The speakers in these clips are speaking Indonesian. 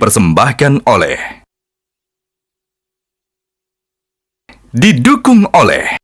dipersembahkan oleh, didukung oleh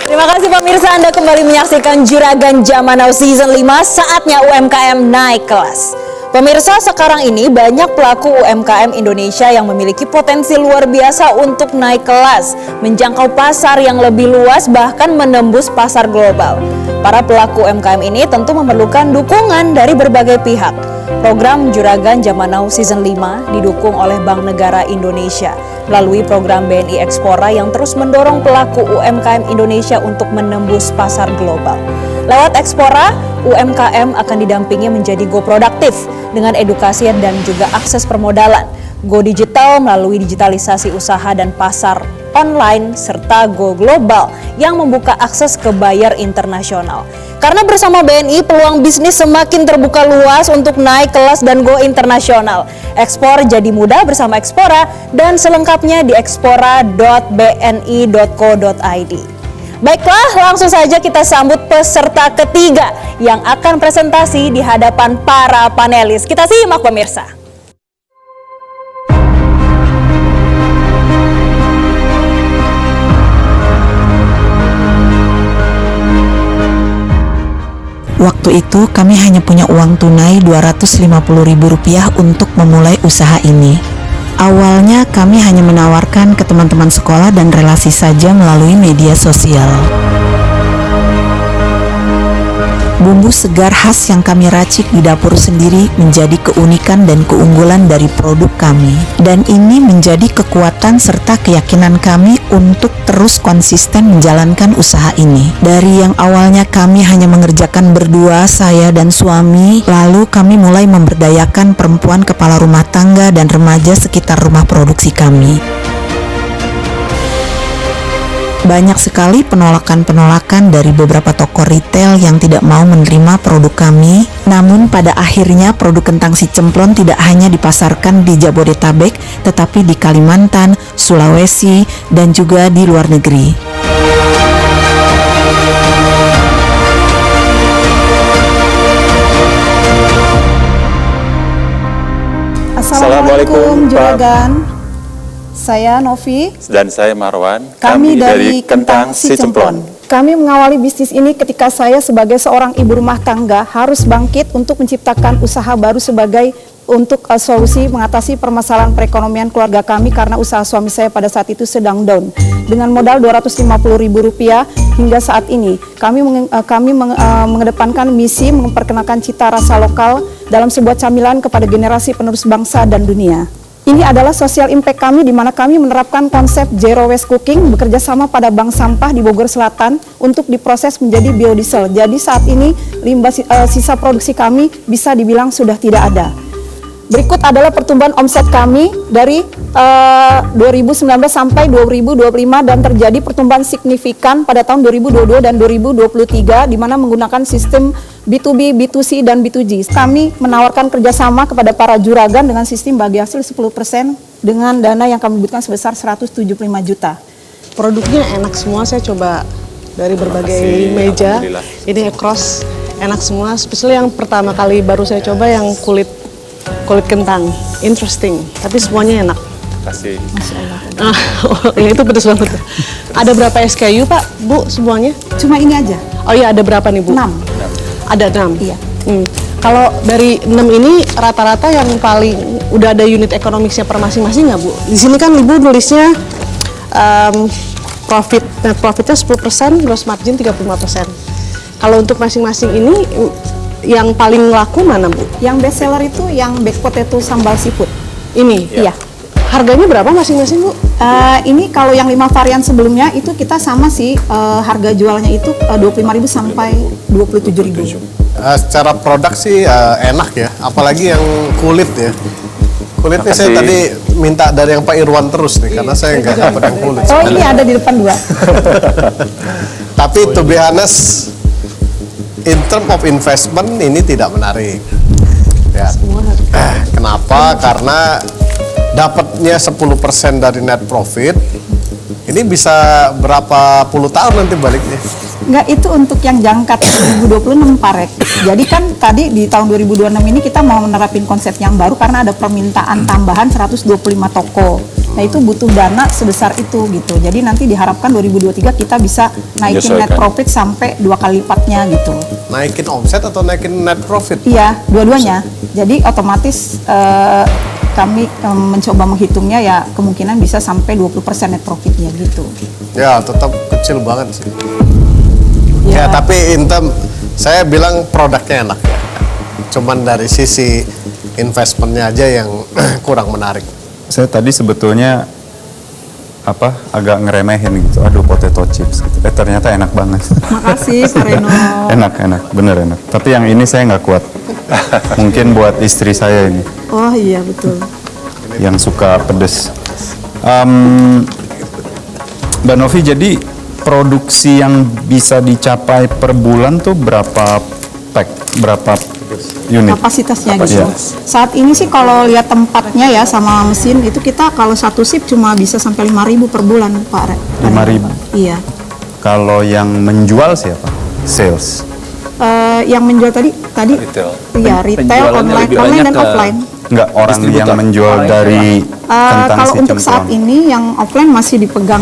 Terima kasih pemirsa, Anda kembali menyaksikan Juragan Zaman Now Season 5, saatnya UMKM naik kelas. Pemirsa, sekarang ini banyak pelaku UMKM Indonesia yang memiliki potensi luar biasa untuk naik kelas, menjangkau pasar yang lebih luas, bahkan menembus pasar global. Para pelaku UMKM ini tentu memerlukan dukungan dari berbagai pihak. Program Juragan Zaman Now Season 5 didukung oleh Bank Negara Indonesia melalui program BNI Ekspora yang terus mendorong pelaku UMKM Indonesia untuk menembus pasar global. Lewat Ekspora, UMKM akan didampingi menjadi go produktif dengan edukasi dan juga akses permodalan, go digital melalui digitalisasi usaha dan pasar online, serta go global yang membuka akses ke buyer internasional. Karena bersama BNI, peluang bisnis semakin terbuka luas untuk naik kelas dan go internasional. Ekspor jadi mudah bersama Ekspora, dan selengkapnya di ekspora.bni.co.id. Baiklah, langsung saja kita sambut peserta ketiga yang akan presentasi di hadapan para panelis. Kita simak pemirsa. Waktu itu kami hanya punya uang tunai Rp250.000 untuk memulai usaha ini. Awalnya kami hanya menawarkan ke teman-teman sekolah dan relasi saja melalui media sosial. Bumbu segar khas yang kami racik di dapur sendiri menjadi keunikan dan keunggulan dari produk kami. Dan ini menjadi kekuatan serta keyakinan kami untuk terus konsisten menjalankan usaha ini. Dari yang awalnya kami hanya mengerjakan berdua, saya dan suami, lalu kami mulai memberdayakan perempuan kepala rumah tangga dan remaja sekitar rumah produksi kami. Banyak sekali penolakan-penolakan dari beberapa toko retail yang tidak mau menerima produk kami. Namun pada akhirnya produk kentang si cemplon tidak hanya dipasarkan di Jabodetabek, tetapi di Kalimantan, Sulawesi, dan juga di luar negeri. Assalamualaikum Juragan. Saya Novi. Dan saya Marwan. Kami dari Kentang Si Cemplon. Kami mengawali bisnis ini ketika saya sebagai seorang ibu rumah tangga harus bangkit untuk menciptakan usaha baru sebagai solusi mengatasi permasalahan perekonomian keluarga kami karena usaha suami saya pada saat itu sedang down. Dengan modal Rp250.000 hingga saat ini, kami mengedepankan misi memperkenalkan cita rasa lokal dalam sebuah camilan kepada generasi penerus bangsa dan dunia. Ini adalah social impact kami di mana kami menerapkan konsep zero waste cooking bekerja sama pada bank sampah di Bogor Selatan untuk diproses menjadi biodiesel. Jadi saat ini limbah sisa produksi kami bisa dibilang sudah tidak ada. Berikut adalah pertumbuhan omset kami dari 2019 sampai 2025 dan terjadi pertumbuhan signifikan pada tahun 2022 dan 2023 di mana menggunakan sistem B2B, B2C, dan B2G. Kami menawarkan kerjasama kepada para juragan dengan sistem bagi hasil 10% dengan dana yang kami butuhkan sebesar 175 juta. Produknya enak semua, saya coba dari berbagai meja. Ini across, enak semua. Spesial yang pertama kali baru saya coba yang kulit kentang, interesting. Tapi semuanya enak. Kasih. Masya Allah. Ya itu pedes banget. Ada berapa SKU Pak, Bu semuanya? Cuma ini aja. Oh iya, ada berapa nih Bu? 6. Ada 6? Iya. Kalau dari 6 ini rata-rata yang paling udah ada unit ekonomisnya per masing-masing nggak Bu? Di sini kan Ibu nulisnya net profitnya 10%, gross margin 35%. Kalau untuk masing-masing ini yang paling laku mana Bu? Yang best seller itu yang baked potato sambal seafood. Ini? Iya. Harganya berapa masing-masing Bu? Ini kalau yang 5 varian sebelumnya itu kita sama sih, harga jualnya itu 25.000 sampai 27.000. Secara produk sih enak ya, apalagi yang kulit ya. Kulitnya saya tadi minta dari yang Pak Irwan terus nih, karena saya nggak dapat yang kulit. Oh ini ada di depan 2. Tapi to be honest, in term of investment ini tidak menarik. Ya. Kenapa? Karena dapatnya 10% dari net profit. Ini bisa berapa puluh tahun nanti baliknya. Enggak, itu untuk yang jangka 2026 Pak Rek. Jadi kan tadi di tahun 2026 ini kita mau menerapin konsep yang baru karena ada permintaan tambahan 125 toko. Nah itu butuh dana sebesar itu gitu. Jadi nanti diharapkan 2023 kita bisa naikin net profit sampai 2 kali lipatnya gitu. Naikin omset atau naikin net profit? Iya, dua-duanya. Jadi otomatis kami mencoba menghitungnya ya kemungkinan bisa sampai 20% net profitnya gitu. Ya tetap kecil banget sih. Ya tapi Intem, saya bilang produknya enak ya. Cuman dari sisi investmentnya aja yang kurang menarik. Saya tadi sebetulnya agak ngeremehin gitu. Aduh, potato chips gitu. Ternyata enak banget. Makasih Pak Reno. enak, bener enak. Tapi yang ini saya nggak kuat. Mungkin buat istri saya ini. Oh iya betul. Yang suka pedes. Mbak Novi, jadi produksi yang bisa dicapai per bulan tuh berapa unit? Kapasitasnya gitu. Iya. Saat ini sih kalau lihat tempatnya ya sama mesin itu kita kalau satu shift cuma bisa sampai 5.000 per bulan Pak Rek. 5.000? Iya. Kalau yang menjual siapa? Sales? Yang menjual tadi Retail. iya retail, online dan offline. Enggak, orang yang menjual dari kentang Kalau si untuk saat cemplon. ini yang offline masih dipegang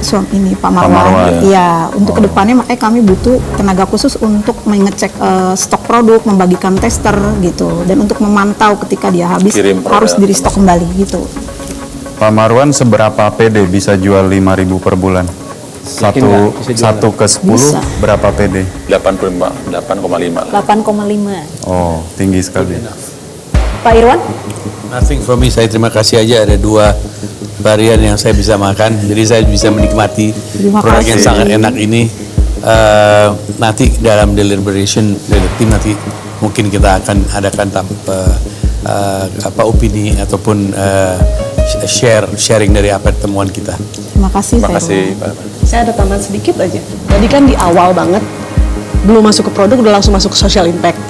suami ini Pak Marwan. Marwan. Iya, untuk kedepannya makanya kami butuh tenaga khusus untuk mengecek stok produk, membagikan tester gitu, dan untuk memantau ketika dia habis Kirim harus produk. di restock kembali gitu. Pak Marwan, seberapa PD bisa jual 5.000 per bulan? Satu ke 10 Bisa. berapa PD? 8,5. 8,5. Oh, tinggi sekali. Pak Irwan? Nothing for me, saya terima kasih aja ada 2 varian yang saya bisa makan, jadi saya bisa menikmati Terima produk yang kasih. sangat enak ini. Nanti dalam deliberation dari tim nanti mungkin kita akan adakan opini ataupun sharing dari apa temuan kita. Terima kasih. Terima kasih Pak Pak. Saya ada tambahan sedikit aja. Tadi kan di awal banget, belum masuk ke produk udah langsung masuk ke social impact.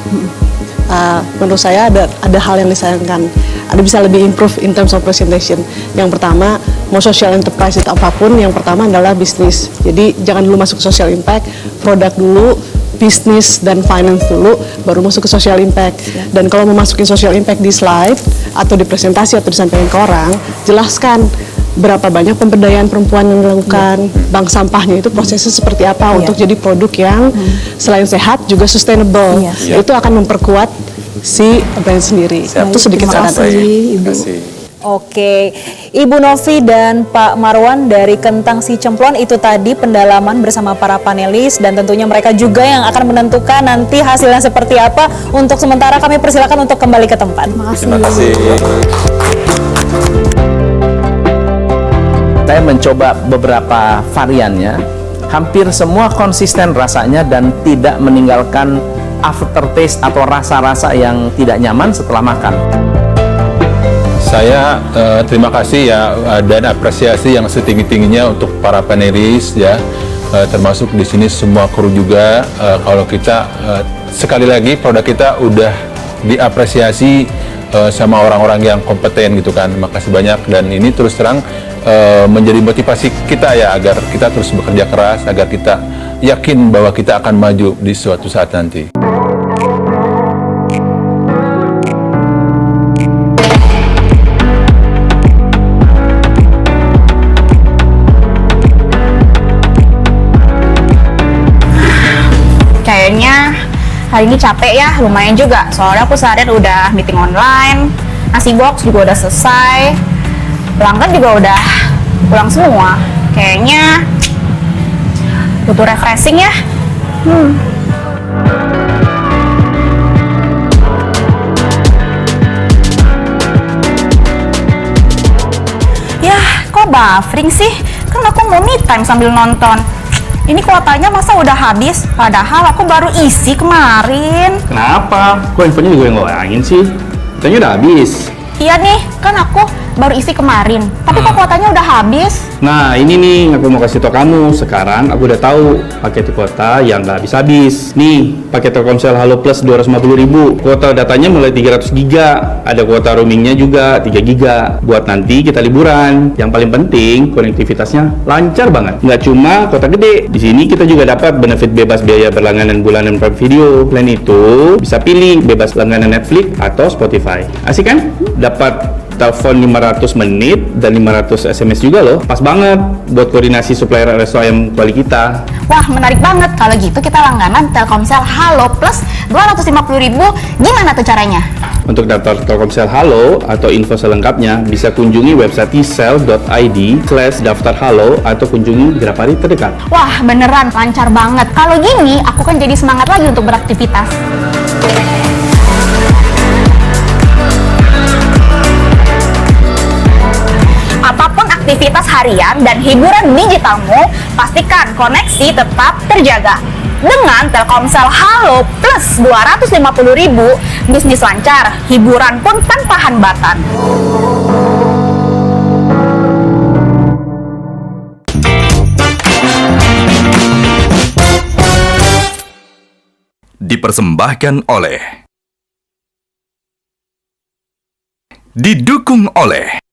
Menurut saya ada hal yang disayangkan. Ada bisa lebih improve in terms of presentation. Yang pertama, mau social enterprise itu apapun, yang pertama adalah bisnis. Jadi jangan dulu masuk ke social impact, produk dulu, bisnis dan finance dulu, baru masuk ke social impact. Dan kalau mau masukin social impact di slide atau di presentasi atau disampaikan ke orang, jelaskan berapa banyak pemberdayaan perempuan yang dilakukan, bank sampahnya itu prosesnya seperti apa untuk jadi produk yang selain sehat juga sustainable. Iya. Itu akan memperkuat si brand sendiri. Itu sedikit terima saran. kasih, Ibu. Kasih. Oke, Ibu Novi dan Pak Marwan dari Kentang Si Cemplon, itu tadi pendalaman bersama para panelis dan tentunya mereka juga yang akan menentukan nanti hasilnya seperti apa. Untuk sementara kami persilakan untuk kembali ke tempat. Terima kasih. Saya mencoba beberapa variannya, hampir semua konsisten rasanya dan tidak meninggalkan aftertaste atau rasa-rasa yang tidak nyaman setelah makan. Saya terima kasih ya dan apresiasi yang setinggi-tingginya untuk para panelis ya, termasuk di sini semua kru juga. Kalau kita sekali lagi produk kita udah diapresiasi sama orang-orang yang kompeten gitu kan. Makasih banyak, dan ini terus terang menjadi motivasi kita ya agar kita terus bekerja keras, agar kita yakin bahwa kita akan maju di suatu saat nanti. Kayaknya hari ini capek ya, lumayan juga. Soalnya aku seharian udah meeting online, nasi box juga udah selesai, pelanggan juga udah pulang semua. Kayaknya butuh refreshing ya. Yah, kok buffering sih? Kan aku mau me time sambil nonton. Ini kuotanya masa udah habis? Padahal aku baru isi kemarin. Kenapa? Kok infonya juga ngelangin sih? Katanya udah habis. Iya nih, kan aku baru isi kemarin, tapi kok kuotanya udah habis. Nah ini nih aku mau kasih tau kamu. Sekarang aku udah tahu paket kuota yang nggak habis-habis. Nih paket Telkomsel Halo Plus 250.000. Kuota datanya mulai 300 giga. Ada kuota roamingnya juga 3 giga. Buat nanti kita liburan. Yang paling penting konektivitasnya lancar banget. Nggak cuma kuota gede. Di sini kita juga dapat benefit bebas biaya berlangganan bulanan Prime Video. Selain itu bisa pilih bebas langganan Netflix atau Spotify. Asik kan? Dapat telepon 500 menit dan 500 SMS juga loh. Pas banget buat koordinasi supplier resto ayam kuali kita. Wah, menarik banget. Kalau gitu kita langganan Telkomsel Halo Plus 250.000. Gimana tuh caranya? Untuk daftar Telkomsel Halo atau info selengkapnya bisa kunjungi website tsel.id/daftar-halo atau kunjungi Grapari terdekat. Wah, beneran lancar banget. Kalau gini, aku kan jadi semangat lagi untuk beraktivitas. Apapun aktivitas harian dan hiburan digitalmu, pastikan koneksi tetap terjaga. Dengan Telkomsel Halo Plus 250.000, bisnis lancar, hiburan pun tanpa hambatan. Dipersembahkan oleh, didukung oleh